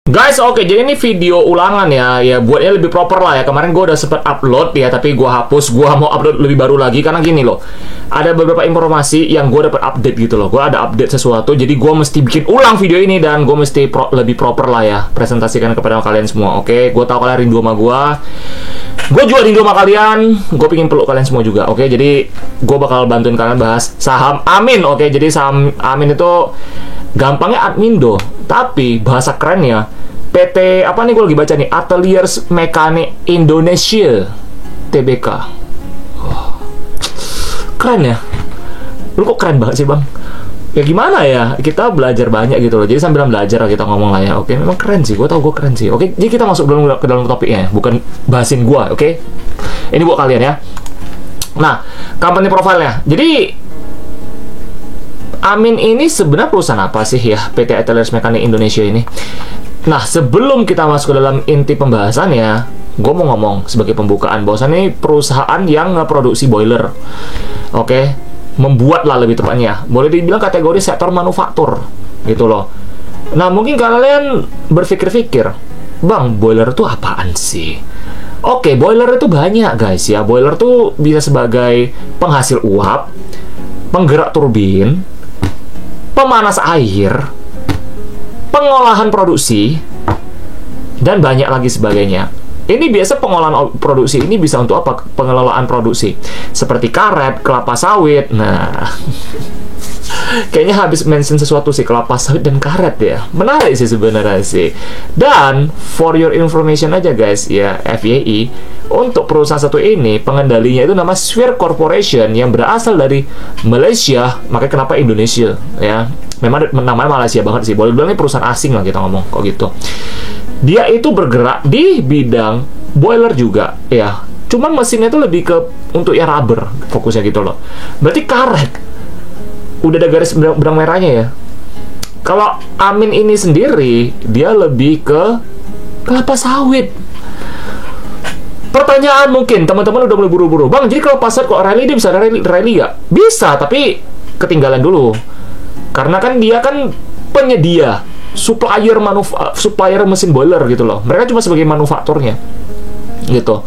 Guys, oke, jadi ini video ulangan ya. Ya, buatnya lebih proper lah ya. Kemarin gue udah sempet upload ya, tapi gue hapus. Gue mau upload lebih baru lagi karena gini loh. Ada beberapa informasi yang gue dapat update gitu loh. Gue ada update sesuatu, jadi gue mesti bikin ulang video ini dan gue mesti lebih proper lah ya. Presentasikan kepada kalian semua. Oke, gue tahu kalian rindu sama gue. Gue juga rindu sama kalian. Gue pengen peluk kalian semua juga. Oke, jadi gue bakal bantuin kalian bahas saham Amin. Oke, jadi saham Amin itu gampangnya Admindo, tapi bahasa kerennya PT apa nih, gue lagi baca nih, Ateliers Mekanik Indonesia TBK. Keren ya. Lu kok keren banget sih bang? Ya gimana ya, kita belajar banyak gitu loh. Jadi sambil belajar kita ngomong lah ya. Oke, memang keren sih, gue tau gue keren sih. Oke, jadi kita masuk ke dalam topiknya, bukan bahasin gue. Oke, ini buat kalian ya. Nah, company profile-nya. Jadi Amin ini sebenarnya perusahaan apa sih ya, PT Ateliers Mekanik Indonesia ini? Nah, sebelum kita masuk ke dalam inti pembahasannya, gue mau ngomong sebagai pembukaan bahwasannya ini perusahaan yang ngeproduksi boiler. Oke, membuat lah lebih tepatnya. Boleh dibilang kategori sektor manufaktur gitu loh. Nah, mungkin kalian berpikir-pikir, bang, boiler itu apaan sih? Oke, boiler itu banyak guys ya. Boiler itu bisa sebagai penghasil uap, penggerak turbin, pemanas air, pengolahan produksi, dan banyak lagi sebagainya. Ini biasa pengolahan produksi ini bisa untuk apa? Pengelolaan produksi seperti karet, kelapa sawit. Nah, kayaknya habis mention sesuatu sih, kelapa sawit dan karet ya. Menarik sih sebenarnya sih. Dan for your information aja guys ya, FYI, untuk perusahaan satu ini pengendalinya itu nama Sphere Corporation yang berasal dari Malaysia. Makanya kenapa Indonesia ya? Memang namanya Malaysia banget sih. Boleh bilang ini perusahaan asing lah kita ngomong kok gitu. Dia itu bergerak di bidang boiler juga ya. Cuman mesinnya itu lebih ke untuk ya rubber fokusnya gitu loh. Berarti karet udah ada garis benang merahnya ya. Kalau Amin ini sendiri dia lebih ke kelapa sawit. Pertanyaan mungkin teman-teman udah mulai buru-buru, bang, jadi kelapa sawit kok rally dia bisa rally gak? Bisa, tapi ketinggalan dulu. Karena kan dia kan penyedia, supplier mesin boiler gitu loh. Mereka cuma sebagai manufakturnya gitu.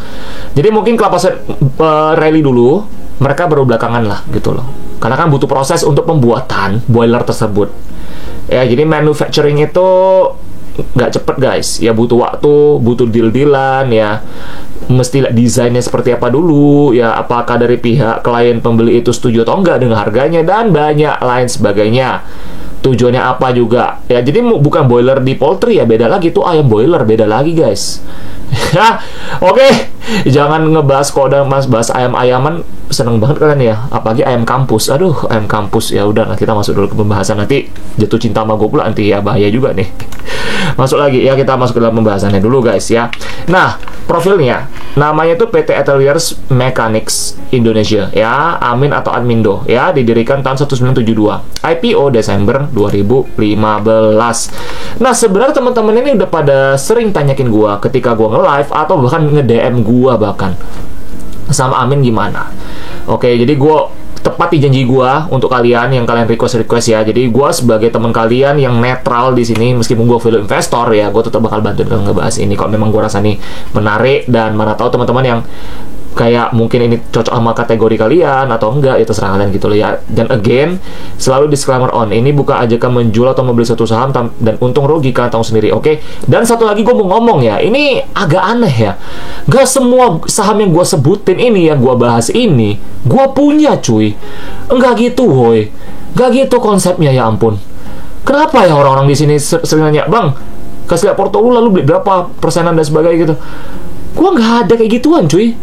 Jadi mungkin kelapa sawit rally dulu, mereka baru belakangan lah gitu loh. Karena kan butuh proses untuk pembuatan boiler tersebut. Ya, jadi manufacturing itu nggak cepet guys. Ya butuh waktu, butuh deal-dealan ya. Mesti desainnya seperti apa dulu ya, apakah dari pihak klien pembeli itu setuju atau enggak dengan harganya, dan banyak lain sebagainya. Tujuannya apa juga ya. Jadi bukan boiler di poultry ya, beda lagi. Itu ayam boiler, beda lagi guys. Oke, jangan ngebahas kok udah bahas ayam-ayaman. Seneng banget kalian ya, apalagi ayam kampus. Aduh, ayam kampus. Ya udah, kita masuk dulu ke pembahasan. Nanti jatuh cinta sama gue pula nanti ya, bahaya juga nih. Masuk lagi ya, kita masuk ke dalam pembahasannya dulu guys ya. Nah, profilnya namanya itu PT Ateliers Mechanics Indonesia ya, Amin atau Admindo ya, didirikan tahun 1972, IPO Desember 2015. Nah, sebenarnya teman-teman ini udah pada sering tanyakin gua ketika gua nge-live atau bahkan nge-DM gua bahkan, sama Amin gimana. Oke, jadi gua tepati janji gua untuk kalian yang kalian request ya. Jadi gua sebagai teman kalian yang netral di sini, meskipun gua value investor ya, gua tetap bakal bantuin kalian ngebahas ini kalau memang gua rasa nih menarik, dan mana tahu teman-teman yang kayak mungkin ini cocok sama kategori kalian atau enggak, itu terserah kalian gitu loh ya. Dan again, selalu disclaimer on, ini bukan ajakan menjual atau membeli satu saham dan untung rugi, kalian tahu sendiri, oke? Dan satu lagi gue mau ngomong ya, ini agak aneh ya, gak semua saham yang gue sebutin ini, yang gue bahas ini gue punya cuy. Enggak gitu woi, gak gitu konsepnya, ya ampun. Kenapa ya orang-orang di sini sering nanya, bang, kasih lihat portfolio lalu beli berapa persenan dan sebagainya gitu. Gue nggak ada kayak gituan cuy.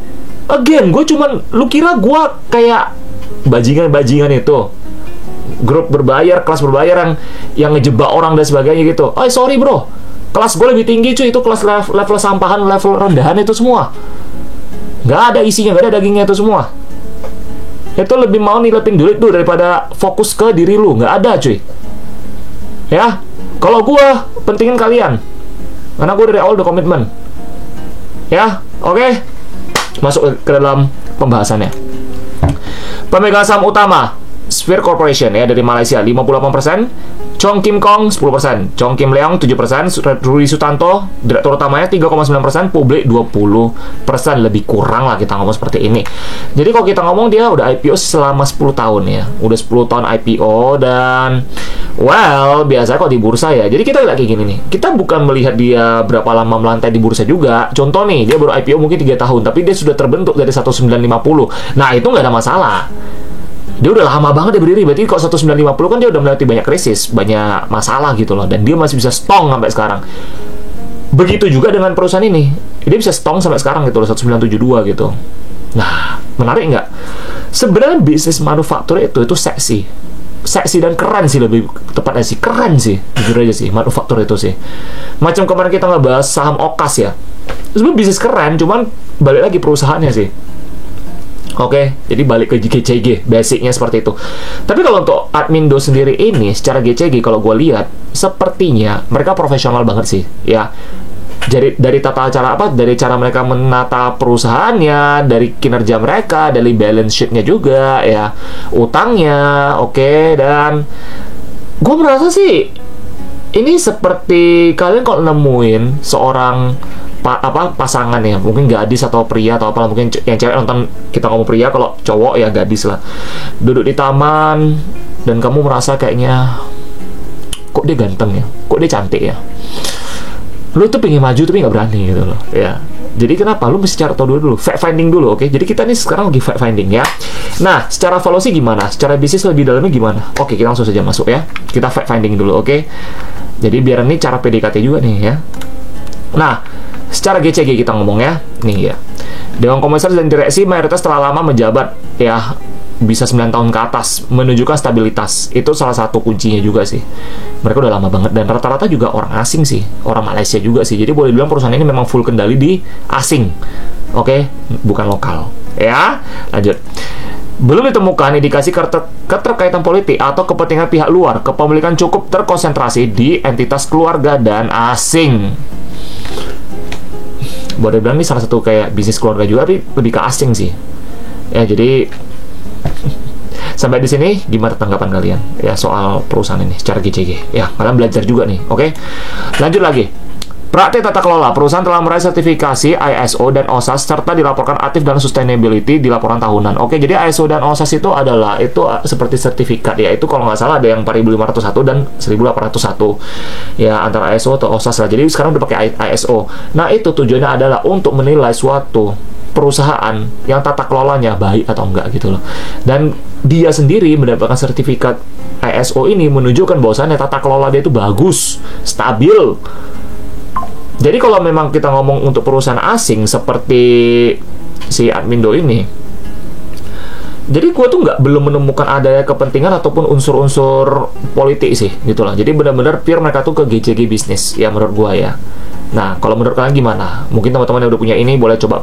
Again, gue cuman, lu kira gue kayak bajingan-bajingan itu, grup berbayar, kelas berbayar yang ngejebak orang dan sebagainya gitu. Oh sorry bro, kelas gue lebih tinggi cuy, itu kelas level sampahan, level rendahan itu semua. Nggak ada isinya, nggak ada dagingnya itu semua. Itu lebih mau niletin duit tuh daripada fokus ke diri lu, nggak ada cuy. Ya, kalau gue pentingin kalian, karena gue dari awal udah komitmen. Ya, oke. Masuk ke dalam pembahasannya. Pemegang saham utama Sphere Corporation ya dari Malaysia 58%, Chong Kim Kong 10%, Chong Kim Leong 7%, Rudi Sutanto direktur utamanya 3,9%, publik 20%, lebih kurang lah kita ngomong seperti ini. Jadi kalau kita ngomong dia udah IPO selama 10 tahun ya, udah 10 tahun IPO dan well biasanya kalau di bursa ya. Jadi kita lihat kayak gini nih, kita bukan melihat dia berapa lama melantai di bursa juga. Contoh nih, dia baru IPO mungkin 3 tahun, tapi dia sudah terbentuk dari 1950. Nah itu nggak ada masalah. Dia udah lama banget dia berdiri, berarti kalau 1950 kan dia udah melewati banyak krisis, banyak masalah gitu loh, dan dia masih bisa strong sampai sekarang. Begitu juga dengan perusahaan ini, dia bisa strong sampai sekarang gitu loh, 1972 gitu. Nah, menarik nggak? Sebenarnya bisnis manufaktur itu seksi dan keren sih, lebih tepatnya sih, keren sih, jujur aja sih, manufaktur itu sih. Macam kemarin kita ngebahas saham Okas ya, sebenarnya bisnis keren, cuman balik lagi perusahaannya sih. Oke, jadi balik ke GCG, basicnya seperti itu. Tapi kalau untuk Admindo sendiri ini, secara GCG kalau gue lihat, sepertinya mereka profesional banget sih, ya. Jadi dari tata cara dari cara mereka menata perusahaannya, dari kinerja mereka, dari balance sheet-nya juga, ya, utangnya, oke, dan gue merasa sih ini seperti kalian kalau nemuin seorang pasangan ya, mungkin gadis atau pria atau apalah, mungkin yang cewek nonton kita ngomong pria, kalau cowok ya gadis lah, duduk di taman dan kamu merasa kayaknya kok dia ganteng ya, kok dia cantik ya, lu tuh pengen maju tapi nggak berani gitu loh ya. Jadi kenapa? Lu mesti cari tahu dulu, fact finding dulu, oke? Jadi kita nih sekarang lagi fact finding ya. Nah, secara valuasi gimana? Secara bisnis lebih dalamnya gimana? Oke, kita langsung saja masuk ya. Kita fact finding dulu, oke? Jadi biar ini cara PDKT juga nih ya. Nah, secara GCG kita ngomong ya, nih ya. Dewan Komisaris dan Direksi mayoritas telah lama menjabat ya, bisa 9 tahun ke atas, menunjukkan stabilitas. Itu salah satu kuncinya juga sih. Mereka udah lama banget dan rata-rata juga orang asing sih, orang Malaysia juga sih. Jadi boleh dibilang perusahaan ini memang full kendali di asing. Oke, bukan lokal. Ya, lanjut. Belum ditemukan indikasi keterkaitan politik atau kepentingan pihak luar. Kepemilikan cukup terkonsentrasi di entitas keluarga dan asing. Boleh bilang ini salah satu kayak bisnis keluarga juga, tapi lebih ke asing sih. Ya, jadi sampai di sini gimana tanggapan kalian ya soal perusahaan ini secara GCG? Ya, kalian belajar juga nih, oke? Lanjut lagi. Praktik tata kelola perusahaan telah meraih sertifikasi ISO dan OSAS serta dilaporkan aktif dalam sustainability di laporan tahunan. Oke, jadi ISO dan OSAS itu adalah seperti sertifikat ya. Itu kalau nggak salah ada yang 4501 dan 1801 ya, antara ISO atau OSAS lah. Jadi sekarang udah pakai ISO. Nah, itu tujuannya adalah untuk menilai suatu perusahaan yang tata kelolanya baik atau enggak gitu loh. Dan dia sendiri mendapatkan sertifikat ISO ini menunjukkan bahwasannya tata kelola dia itu bagus, stabil. Jadi kalau memang kita ngomong untuk perusahaan asing seperti si Admindo ini, jadi gue tuh belum menemukan adanya kepentingan ataupun unsur-unsur politik sih gitu lah. Jadi benar-benar pure mereka tuh ke GCG bisnis ya menurut gue ya. Nah, kalau menurut kalian gimana? Mungkin teman-teman yang udah punya ini boleh coba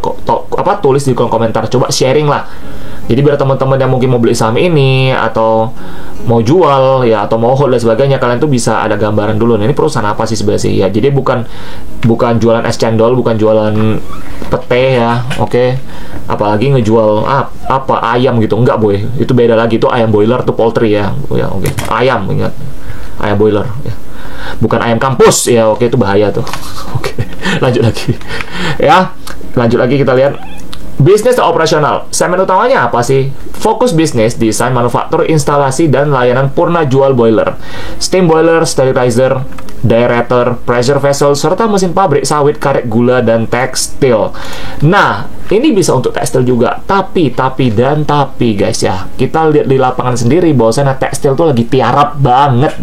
tulis di kolom komentar, coba sharing lah. Jadi biar teman-teman yang mungkin mau beli saham ini atau mau jual ya atau mau hold dan sebagainya, kalian tuh bisa ada gambaran dulu. Nah, ini perusahaan apa sih sebenarnya sih ya. Jadi bukan jualan es cendol, bukan jualan pete ya. Oke. Apalagi ngejual apa ayam gitu. Enggak, boy. Itu beda lagi, itu ayam boiler tuh poultry ya. Ya, oke. Ayam, ingat. Ayam boiler ya. Bukan ayam kampus ya. Oke, itu bahaya tuh. Oke. Lanjut lagi. Ya. Lanjut lagi kita lihat bisnis dan operasional. Segmen utamanya apa sih? Fokus bisnis, desain, manufaktur, instalasi, dan layanan purna jual boiler, steam boiler, sterilizer, aerator, pressure vessel, serta mesin pabrik, sawit, karet, gula, dan tekstil. Nah, ini bisa untuk tekstil juga. Tapi guys ya, kita lihat di lapangan sendiri bahwasanya tekstil tuh lagi tiarap banget.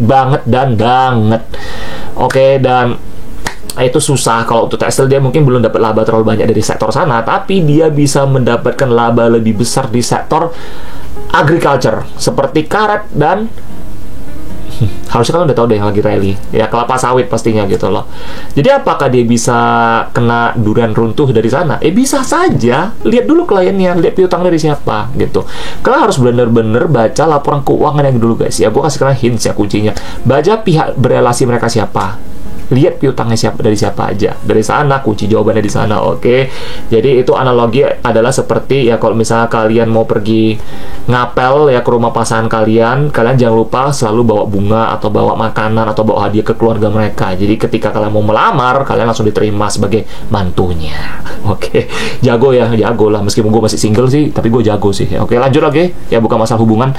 Oke, dan itu susah. Kalau untuk tekstil dia mungkin belum dapat laba terlalu banyak dari sektor sana, tapi dia bisa mendapatkan laba lebih besar di sektor agriculture seperti karet dan harusnya kan udah tahu deh yang lagi rally ya, kelapa sawit pastinya gitu loh. Jadi apakah dia bisa kena durian runtuh dari sana? Bisa saja. Lihat dulu kliennya, lihat piutang dari siapa gitu. Kalian harus bener-bener baca laporan keuangan yang dulu guys ya. Gue kasih kalian hints ya, kuncinya baca pihak berelasi mereka siapa. lihat piutangnya dari siapa aja. Dari sana, kunci jawabannya di sana. Oke. Jadi itu analogi adalah seperti ya kalau misalnya kalian mau pergi ngapel ya ke rumah pasangan kalian jangan lupa selalu bawa bunga atau bawa makanan atau bawa hadiah ke keluarga mereka. Jadi ketika kalian mau melamar, kalian langsung diterima sebagai mantunya. Oke. Jago lah. Meskipun gue masih single sih, tapi gue jago sih. Oke, lanjut lagi. Ya bukan masalah hubungan.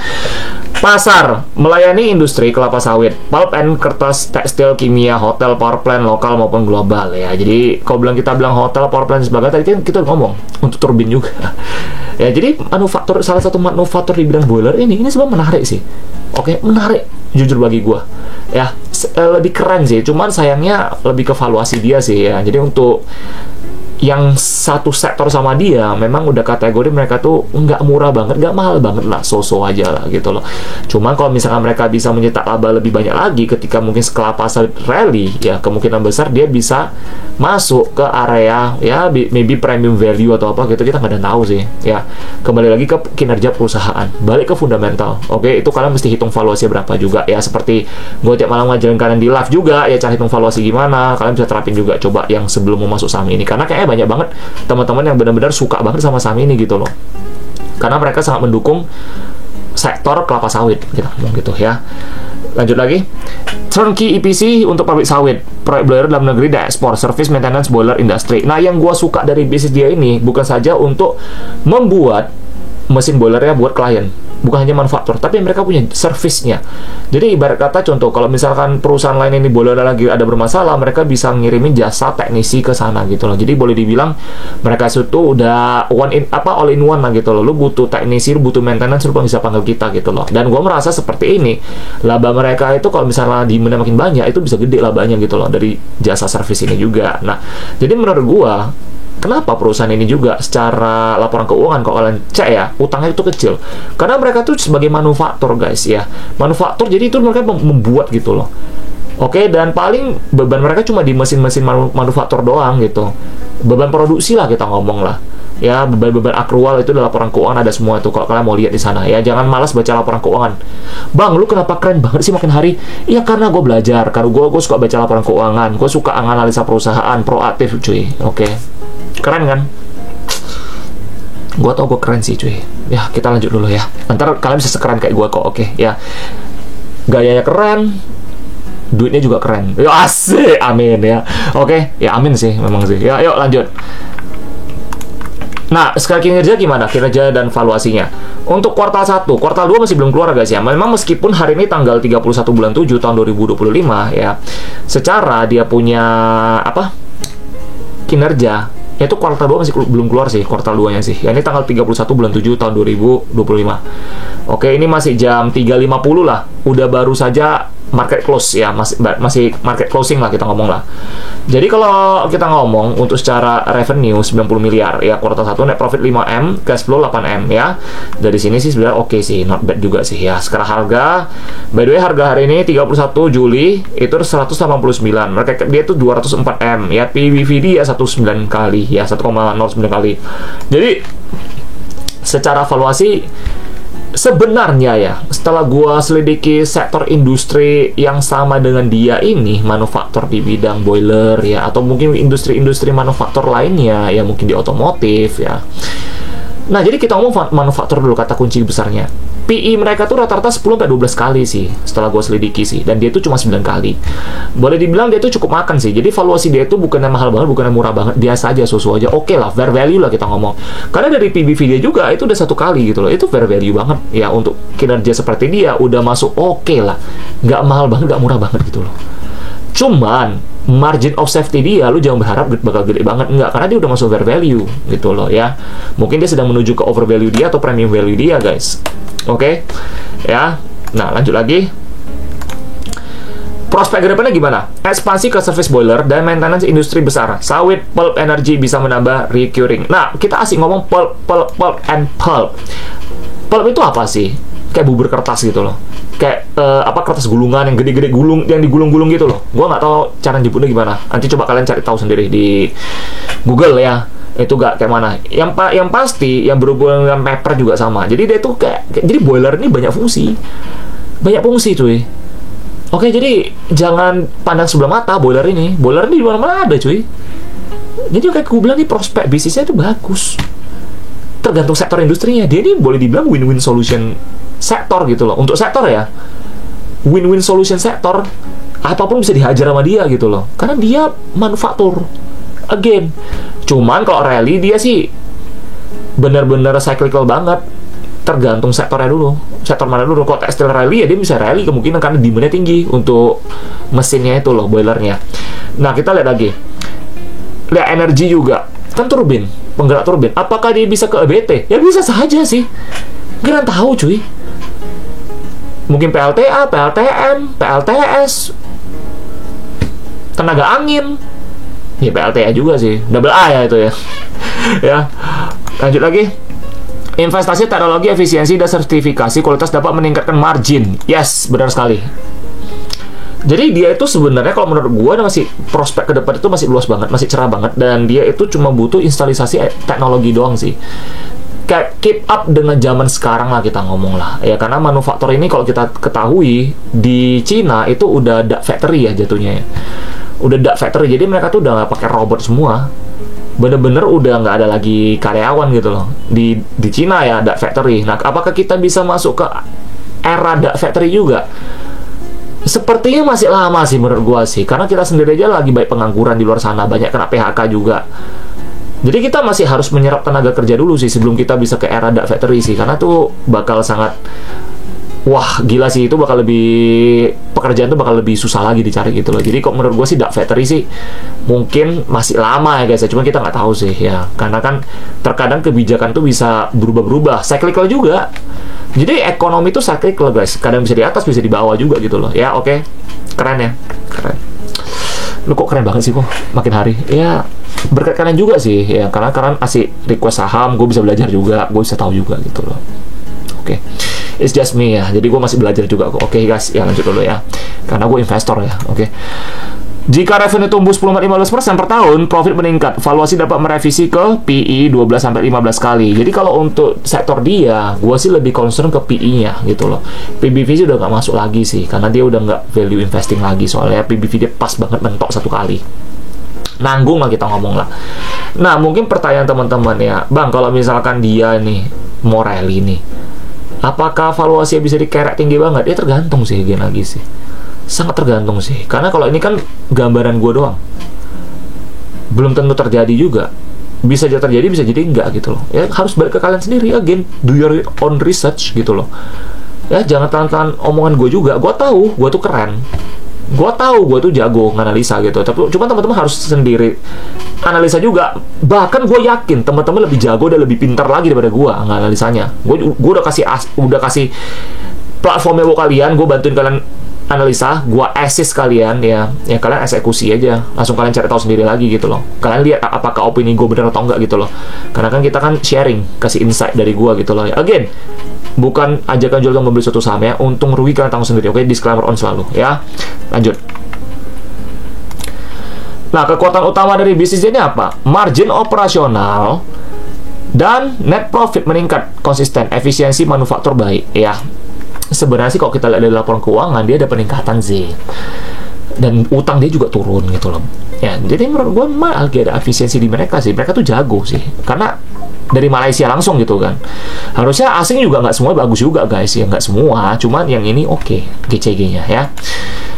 Pasar melayani industri kelapa sawit, pulp and kertas, tekstil, kimia, hotel, power plant lokal maupun global ya. Jadi kalau kita bilang hotel, power plant dan sebagainya, tadi kan kita ngomong untuk turbin juga. Ya, jadi salah satu manufaktur di bidang boiler ini sebenarnya menarik sih. Oke, menarik jujur bagi gua. Ya, lebih keren sih. Cuman sayangnya lebih ke valuasi dia sih ya. Jadi untuk yang satu sektor sama dia memang udah kategori mereka tuh nggak murah banget, nggak mahal banget lah, so-so aja lah gitu loh. Cuman kalau misalkan mereka bisa mencetak laba lebih banyak lagi ketika mungkin kelapa sawit rally ya, kemungkinan besar dia bisa masuk ke area ya maybe premium value atau apa gitu, kita nggak ada tahu sih ya. Kembali lagi ke kinerja perusahaan, balik ke fundamental. Oke, itu kalian mesti hitung valuasi berapa juga ya, seperti gue tiap malam ngajarin kalian di live juga ya, cara hitung valuasi gimana, kalian bisa terapin juga coba yang sebelum mau masuk saham ini, karena kayaknya banyak banget teman-teman yang benar-benar suka banget sama saham ini gitu loh, karena mereka sangat mendukung sektor kelapa sawit gitu ya. Lanjut lagi, turnkey EPC untuk pabrik sawit, proyek boiler dalam negeri dan ekspor, service maintenance boiler industry. Nah, yang gua suka dari bisnis dia ini bukan saja untuk membuat mesin boilernya buat klien, bukan hanya manufaktur, tapi mereka punya servisnya. Jadi ibarat kata contoh, kalau misalkan perusahaan lain ini boiler lagi ada bermasalah, mereka bisa ngirimin jasa teknisi ke sana gitu loh. Jadi boleh dibilang mereka itu udah all in one lah gitu loh. Lu butuh teknisi, lu butuh maintenance, lu bisa panggil kita gitu loh. Dan gua merasa seperti ini, laba mereka itu kalau misalnya demand makin banyak, itu bisa gede labanya gitu loh dari jasa servis ini juga. Nah, jadi menurut gua, kenapa perusahaan ini juga secara laporan keuangan kalau kalian cek ya, utangnya itu kecil? Karena mereka tuh sebagai manufaktur guys ya. Manufaktur, jadi itu mereka membuat gitu loh. Oke, dan paling beban mereka cuma di mesin-mesin manufaktur doang gitu. Beban produksi lah kita ngomong lah. Ya, beban akrual itu dalam laporan keuangan ada semua tuh kalau kalian mau lihat di sana ya. Jangan malas baca laporan keuangan. Bang, lu kenapa keren banget sih makin hari? Ya karena gue belajar, karena gue suka baca laporan keuangan, gue suka analisa perusahaan, proaktif cuy. Oke. Keren kan? Gue tau gue keren sih cuy. Ya, kita lanjut dulu ya. Ntar kalian bisa sekeren kayak gue kok. Oke ya. Gayanya keren, duitnya juga keren. Yo, asik, amin ya. Oke, ya amin sih memang sih. Ya, yuk lanjut. Nah, sekali kinerja gimana? Kinerja dan valuasinya. Untuk kuartal 1, kuartal 2 masih belum keluar guys ya. Memang meskipun hari ini tanggal 31 bulan 7 tahun 2025 ya, secara dia punya kinerja itu kuartal 2 masih belum keluar sih, kuartal 2 nya sih ya, ini tanggal 31 bulan 7 tahun 2025. Oke, ini masih jam 3.50 lah, udah baru saja market close ya, masih market closing lah kita ngomong lah. Jadi kalau kita ngomong untuk secara revenue 90 miliar ya, kuartal 1 net profit 5M, cash flow 8M ya. Dari sini sih sebenarnya oke sih, not bad juga sih ya. Sekarang harga, by the way harga hari ini 31 Juli itu 189, market cap dia itu 204M ya, PBV dia 19 kali ya, 1,09 kali. Jadi secara valuasi sebenarnya ya, setelah gua selidiki sektor industri yang sama dengan dia ini, manufaktur di bidang boiler ya, atau mungkin industri-industri manufaktur lainnya ya, mungkin di otomotif ya. Nah, jadi kita ngomong manufaktur dulu, kata kunci besarnya. PI mereka tuh rata-rata 10-12 kali sih, setelah gue selidiki sih. Dan dia tuh cuma 9 kali. Boleh dibilang dia tuh cukup makan sih. Jadi valuasi dia tuh bukannya mahal banget, bukannya murah banget. Biasa aja, susu aja. Oke lah, fair value lah kita ngomong. Karena dari PBV dia juga, itu udah 1 kali gitu loh. Itu fair value banget. Ya, untuk kinerja seperti dia, udah masuk oke lah. Nggak mahal banget, nggak murah banget gitu loh. Cuman, margin of safety dia, lu jangan berharap bakal gede banget. Enggak, karena dia udah masuk fair value gitu loh ya. Mungkin dia sedang menuju ke over value dia atau premium value dia guys. Oke ya. Nah, lanjut lagi. Prospek kedepannya gimana? Ekspansi ke service boiler dan maintenance industri besar. Sawit, pulp, energy bisa menambah recurring. Nah, kita asik ngomong pulp and pulp. Pulp itu apa sih? Kayak bubur kertas gitu loh. Kayak kertas gulungan yang gede-gede yang digulung-gulung gitu loh. Gua nggak tahu cara nyebutnya gimana. Nanti coba kalian cari tahu sendiri di Google ya. Itu gak kayak mana. Yang pasti yang berhubungan dengan paper juga sama. Jadi dia tuh kayak jadi boiler ini banyak fungsi. Banyak fungsi cuy. Oke, jadi jangan pandang sebelah mata boiler ini. Boiler ini di mana-mana ada, cuy. Jadi kayak gue bilang nih, prospek bisnisnya itu bagus. Tergantung sektor industrinya. Dia ini boleh dibilang win-win solution sektor gitu loh. Untuk sektor ya, win-win solution sektor. Apapun bisa dihajar sama dia gitu loh. Karena dia manufaktur. Again. Cuman kalau rally dia sih benar-benar cyclical banget. Tergantung sektornya dulu. Sektor mana dulu. Kalau tekstil rally ya dia bisa rally kemungkinan karena demand-nya tinggi untuk mesinnya itu loh, boilernya. Nah, kita lihat lagi. Lihat energi juga. Kan turbin, penggerak turbin. Apakah dia bisa ke EBT? Ya bisa saja sih. Gak tahu cuy. Mungkin PLTA, PLTM, PLTS, tenaga angin. Ya PLTA juga sih. Double A ya itu ya. Ya. Lanjut lagi. Investasi teknologi, efisiensi, dan sertifikasi kualitas dapat meningkatkan margin. Yes, benar sekali. Jadi dia itu sebenarnya kalau menurut gue masih prospek ke depan itu masih luas banget, masih cerah banget, dan dia itu cuma butuh instalisasi teknologi doang sih. Kayak keep up dengan zaman sekarang lah kita ngomong lah. Ya karena manufaktur ini kalau kita ketahui di Cina itu udah dark factory ya jatuhnya ya. Udah dark factory, jadi mereka tuh udah nggak pakai robot semua. Bener-bener udah nggak ada lagi karyawan gitu loh di Cina ya, dark factory. Nah, apakah kita bisa masuk ke era dark factory juga? Sepertinya masih lama sih menurut gua sih, karena kita sendiri aja lagi banyak pengangguran di luar sana, banyak kena PHK juga. Jadi kita masih harus menyerap tenaga kerja dulu sih sebelum kita bisa ke era dark factory sih, karena tuh bakal sangat wah gila sih, itu bakal lebih, pekerjaan tuh bakal lebih susah lagi dicari gitu loh. Jadi kok menurut gue sih dark factory sih mungkin masih lama ya guys ya, cuma kita nggak tahu sih ya, karena kan terkadang kebijakan tuh bisa berubah-berubah, cyclical juga. Jadi ekonomi tuh cyclical guys, kadang bisa di atas bisa di bawah juga gitu loh ya. Oke. Keren ya, keren. Lu kok keren banget sih kok makin hari ya, berkat kalian juga sih ya, karena kalian asik request saham, gue bisa belajar juga, gue bisa tahu juga gitu loh. Oke. It's just me ya, jadi gue masih belajar juga kok. Oke guys, ya lanjut dulu ya, karena gue investor ya. Oke. Jika revenue tumbuh 10-15% per tahun, profit meningkat. Valuasi dapat merevisi ke PE 12-15 kali. Jadi kalau untuk sektor dia, gue sih lebih concern ke PE-nya gitu loh. PBV sih udah nggak masuk lagi sih, karena dia udah nggak value investing lagi. Soalnya PBV dia pas banget mentok satu kali. Nanggung lah kita ngomong lah. Nah, mungkin pertanyaan teman-teman ya, Bang, kalau misalkan dia nih mau rally nih, apakah valuasinya bisa dikerek tinggi banget? Ya tergantung sih, gini lagi sih. Sangat tergantung sih, karena kalau ini kan gambaran gue doang, belum tentu terjadi juga. Bisa jadi terjadi, bisa jadi enggak gitu loh ya. Harus balik ke kalian sendiri, again, do your own research gitu loh ya. Jangan telan-telan omongan gue juga. Gue tahu gue tuh keren, gue tahu gue tuh jago nganalisa gitu, tapi cuma teman-teman harus sendiri analisa juga. Bahkan gue yakin teman-teman lebih jago dan lebih pintar lagi daripada gue analisanya. Gue udah kasih platformnya buat kalian, gue bantuin kalian analisa, gua assist kalian ya kalian eksekusi aja, langsung kalian cari tahu sendiri lagi gitu loh. Kalian lihat apakah opini gue benar atau enggak gitu loh, karena kan kita kan sharing, kasih insight dari gua gitu loh ya. Again, bukan ajakan jual atau membeli suatu saham ya, untung rugi kalian tanggung sendiri. Oke, disclaimer on selalu ya. Lanjut. Nah, kekuatan utama dari bisnis ini apa? Margin operasional dan net profit meningkat konsisten, efisiensi manufaktur baik ya. Sebenarnya sih kalau kita lihat dari laporan keuangan, dia ada peningkatan sih, dan utang dia juga turun gitu loh ya. Jadi menurut gue malah ada efisiensi di mereka sih, mereka tuh jago sih, karena dari Malaysia langsung gitu kan. Harusnya asing juga nggak semua bagus juga guys ya, nggak semua, cuman yang ini oke, GCG-nya ya.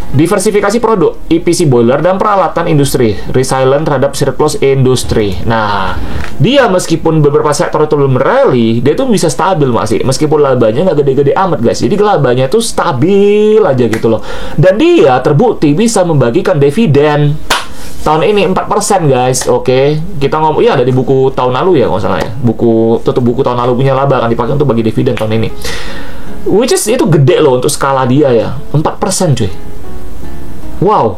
Diversifikasi produk, EPC boiler dan peralatan industri, resilient terhadap siklus industri. Nah, dia meskipun beberapa sektor itu belum rally, dia tuh bisa stabil masih, meskipun labanya nggak gede-gede amat guys. Jadi labanya tuh stabil aja gitu loh. Dan dia terbukti bisa membagikan dividen. Tahun ini 4% guys. Oke. Kita ngomong, ya ada di buku tahun lalu ya kalau salah ya. Tutup buku tahun lalu punya laba kan dipakai untuk bagi dividen tahun ini. Which is itu gede loh untuk skala dia ya. 4% cuy. Wow,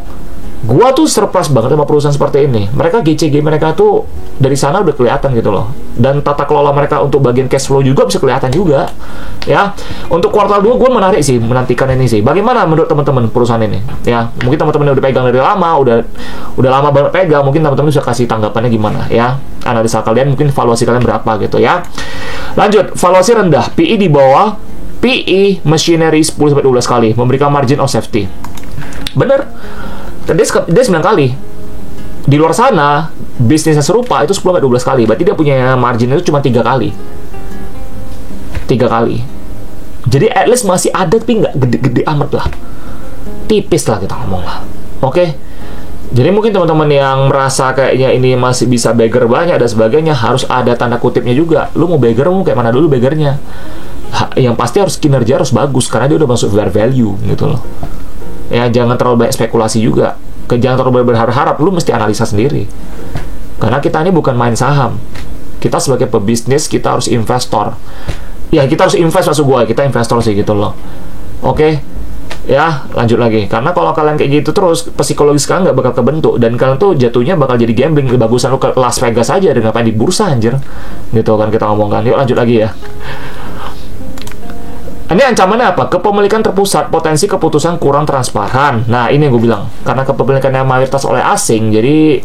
gua tuh surprise banget sama perusahaan seperti ini. Mereka GCG mereka tuh dari sana udah kelihatan gitu loh. Dan tata kelola mereka untuk bagian cash flow juga bisa kelihatan juga. Ya, untuk kuartal 2 gue menarik sih, menantikan ini sih. Bagaimana menurut teman-teman perusahaan ini? Ya, mungkin teman-teman yang udah pegang dari lama, udah lama banget pegang, mungkin teman-teman bisa kasih tanggapannya gimana ya. Analisa kalian, mungkin valuasi kalian berapa gitu ya. Lanjut, valuasi rendah, PE di bawah PE machinery 10-12 kali, memberikan margin of safety. Bener. Dia 9 kali. Di luar sana, bisnisnya serupa itu 10-12 kali. Berarti dia punya margin itu cuma 3 kali. 3 kali. Jadi at least masih ada, tapi nggak gede-gede amat lah. Tipis lah kita ngomong lah. Oke? Jadi mungkin teman-teman yang merasa kayaknya ini masih bisa beggar banyak dan sebagainya, harus ada tanda kutipnya juga. Lu mau beggar, mau kayak mana dulu beggarnya? Yang pasti harus kinerja harus bagus, karena dia udah masuk fair value gitu loh. Ya, jangan terlalu banyak spekulasi juga. Jangan terlalu berharap, lu mesti analisa sendiri. Karena kita ini bukan main saham. Kita sebagai pebisnis, kita harus investor. Ya, kita harus invest, maksud gue, kita investor sih gitu loh. Oke? Ya, lanjut lagi. Karena kalau kalian kayak gitu terus, psikologis kalian nggak bakal kebentuk. Dan kalian tuh jatuhnya bakal jadi gambling. Lebih bagusan lu ke Las Vegas aja, dan ngapain di bursa, anjir. Gitu kan kita ngomongkan. Yuk, lanjut lagi ya. Ini ancamannya apa? Kepemilikan terpusat, potensi keputusan kurang transparan. Nah, ini yang gue bilang. Karena kepemilikannya mayoritas oleh asing, jadi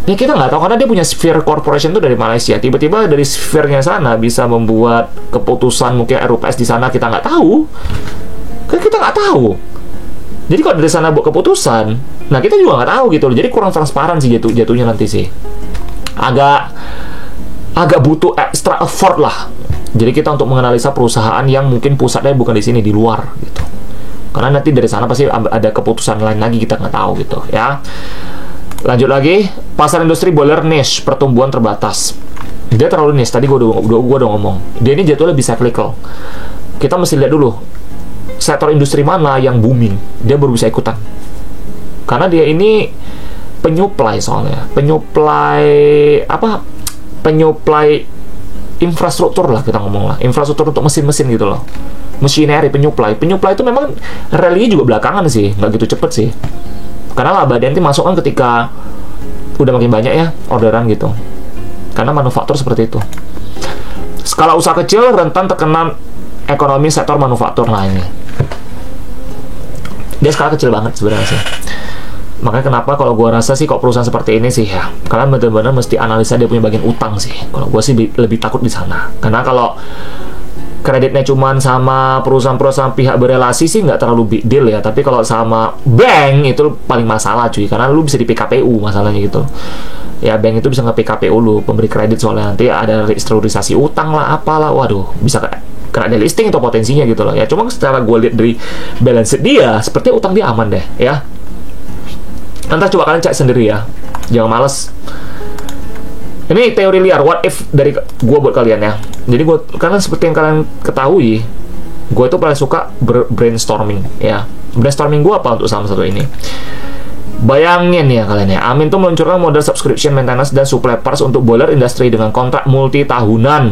ya kita nggak tahu, karena dia punya sphere corporation itu dari Malaysia. Tiba-tiba dari sphere-nya sana bisa membuat keputusan mungkin RUPS di sana, kita nggak tahu. Kan kita nggak tahu. Jadi kalau dari sana buat keputusan, nah kita juga nggak tahu gitu loh. Jadi kurang transparan sih jatuhnya nanti sih. Agak butuh extra effort lah. Jadi kita untuk menganalisa perusahaan yang mungkin pusatnya bukan di sini, di luar gitu. Karena nanti dari sana pasti ada keputusan lain lagi, kita nggak tahu gitu ya. Lanjut lagi, pasar industri boiler niche, pertumbuhan terbatas. Dia terlalu niche, tadi gue udah ngomong. Dia ini jatuhnya lebih cyclical. Kita mesti lihat dulu sektor industri mana yang booming, dia baru bisa ikutan. Karena dia ini penyuplai soalnya. Penyuplai infrastruktur lah kita ngomong lah. Infrastruktur untuk mesin-mesin gitu loh. Machinery, penyuplai itu memang rally juga belakangan sih, nggak gitu cepet sih. Karena laba dia nanti masuk kan ketika udah makin banyak ya orderan gitu. Karena manufaktur seperti itu. Skala usaha kecil rentan terkena ekonomi sektor manufaktur. Nah ini dia skala kecil banget sebenarnya sih. Makanya kenapa kalau gue rasa sih kok perusahaan seperti ini sih ya, kalian benar-benar mesti analisa dia punya bagian utang sih. Kalau gue sih lebih takut di sana. Karena kalau kreditnya cuman sama perusahaan-perusahaan pihak berelasi sih nggak terlalu big deal ya. Tapi kalau sama bank itu paling masalah cuy. Karena lu bisa di PKPU masalahnya gitu. Ya bank itu bisa nge-PKPU lu, pemberi kredit, soalnya nanti ada restrukturisasi utang lah, apalah. Waduh, bisa kena delisting atau potensinya gitu loh ya. Cuma secara gue lihat dari balance sheet dia, seperti utang dia aman deh ya. Nanti coba kalian cek sendiri ya, jangan males. Ini teori liar, what if dari gue buat kalian ya. Jadi gue, karena seperti yang kalian ketahui, gue itu paling suka brainstorming ya. Brainstorming gue apa untuk saham satu ini? Bayangin ya kalian ya, Amin tuh meluncurkan model subscription maintenance dan supply parts untuk boiler industry dengan kontrak multi tahunan.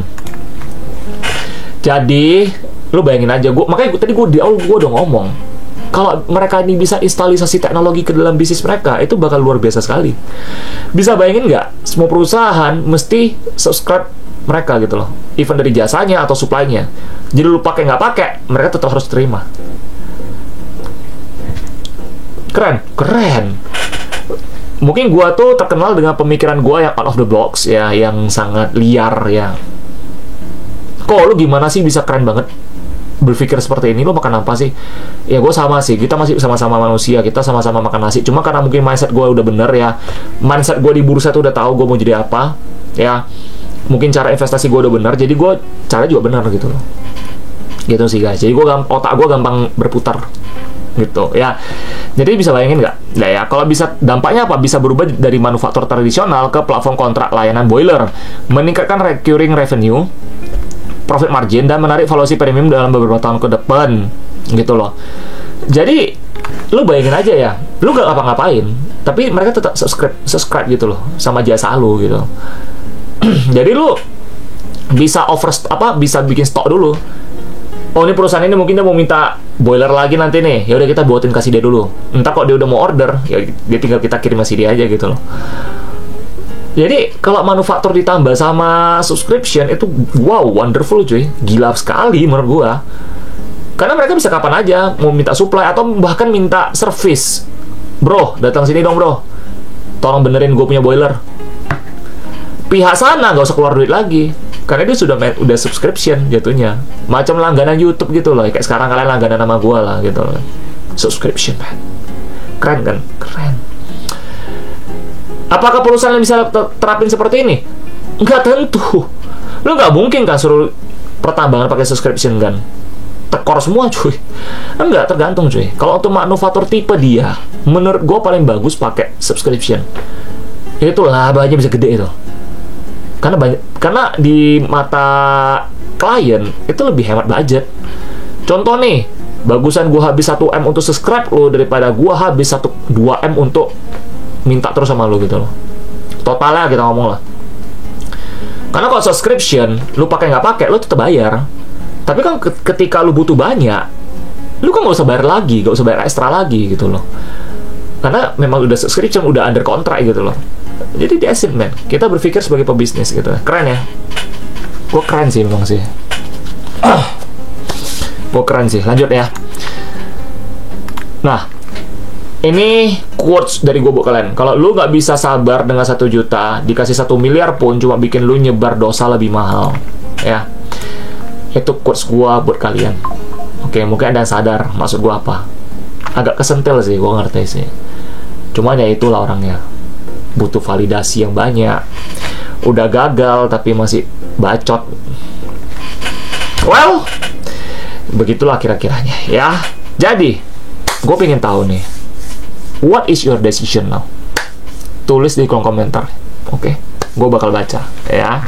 Jadi lu bayangin aja, makanya tadi gue di awal gue udah ngomong, kalau mereka ini bisa instalisasi teknologi ke dalam bisnis mereka, itu bakal luar biasa sekali. Bisa bayangin nggak? Semua perusahaan mesti subscribe mereka gitu loh, even dari jasanya atau supply-nya. Jadi lu pakai nggak pakai, mereka tetap harus terima. Keren. Mungkin gua tuh terkenal dengan pemikiran gua yang out of the box ya, yang sangat liar ya. Kok lu gimana sih bisa keren banget berpikir seperti ini? Lo makan apa sih? Ya gue sama sih, kita masih sama-sama manusia, kita sama-sama makan nasi. Cuma karena mungkin mindset gue udah bener ya, mindset gue di bursa tuh udah tahu gue mau jadi apa ya. Mungkin cara investasi gue udah bener, jadi gue cara juga bener gitu loh. Gitu sih guys. Jadi otak gue gampang berputar gitu ya. Jadi bisa bayangin nggak? Nah ya, kalau bisa dampaknya apa? Bisa berubah dari manufaktur tradisional ke platform kontrak layanan boiler, meningkatkan recurring revenue, profit margin, dan menarik valuasi premium dalam beberapa tahun ke depan gitu loh. Jadi lu bayangin aja ya, lu gak ngapa-ngapain, tapi mereka tetap subscribe gitu loh sama jasa lu gitu. Jadi lu bisa bisa bikin stok dulu. Oh ini perusahaan ini mungkin dia mau minta boiler lagi nanti nih, ya udah kita buatin kasih dia dulu. Entar kok dia udah mau order, ya dia tinggal kita kirim masih dia aja gitu loh. Jadi kalau manufaktur ditambah sama subscription itu wow, wonderful cuy, gila sekali menurut gua. Karena mereka bisa kapan aja mau minta supply atau bahkan minta service. Bro, datang sini dong bro, tolong benerin gue punya boiler. Pihak sana nggak usah keluar duit lagi, karena dia udah subscription jatuhnya, macam langganan YouTube gitu loh. Kayak sekarang kalian langganan nama gua lah gitu loh, subscription man. Keren kan? Keren. Apakah perusahaan bisa terapin seperti ini? Nggak tentu. Lo nggak mungkin kan suruh pertambangan pakai subscription kan? Tekor semua cuy. Enggak, tergantung cuy. Kalau untuk manufaktur tipe dia, menurut gue paling bagus pakai subscription. Itu labanya bisa gede itu. Karena di mata klien itu lebih hemat budget. Contoh nih, bagusan gue habis 1M untuk subscribe lo daripada gue habis 2M untuk minta terus sama lo gitu loh. Totalnya kita ngomong lah. Karena kalau subscription, lu pakai nggak pakai, lu tetap bayar. Tapi kan ketika lu butuh banyak, lu kan nggak usah bayar lagi, nggak usah bayar ekstra lagi gitu loh. Karena memang udah subscription, udah under kontrak gitu loh. Jadi di asset man, kita berpikir sebagai pebisnis gitu. Keren ya? Gue keren sih memang sih. Gue keren sih. Lanjut ya. Nah, ini quotes dari gue buat kalian. Kalau lu nggak bisa sabar dengan 1 juta, dikasih 1 miliar pun cuma bikin lu nyebar dosa lebih mahal. Ya, itu quotes gue buat kalian. Oke, mungkin ada yang sadar maksud gue apa. Agak kesentil sih, gue ngerti sih. Cuma ya itulah orangnya. Butuh validasi yang banyak. Udah gagal tapi masih bacot. Well, begitulah kira-kiranya ya. Jadi, gue pengen tahu nih, what is your decision now? Tulis di kolom komentar. Oke, gue bakal baca ya.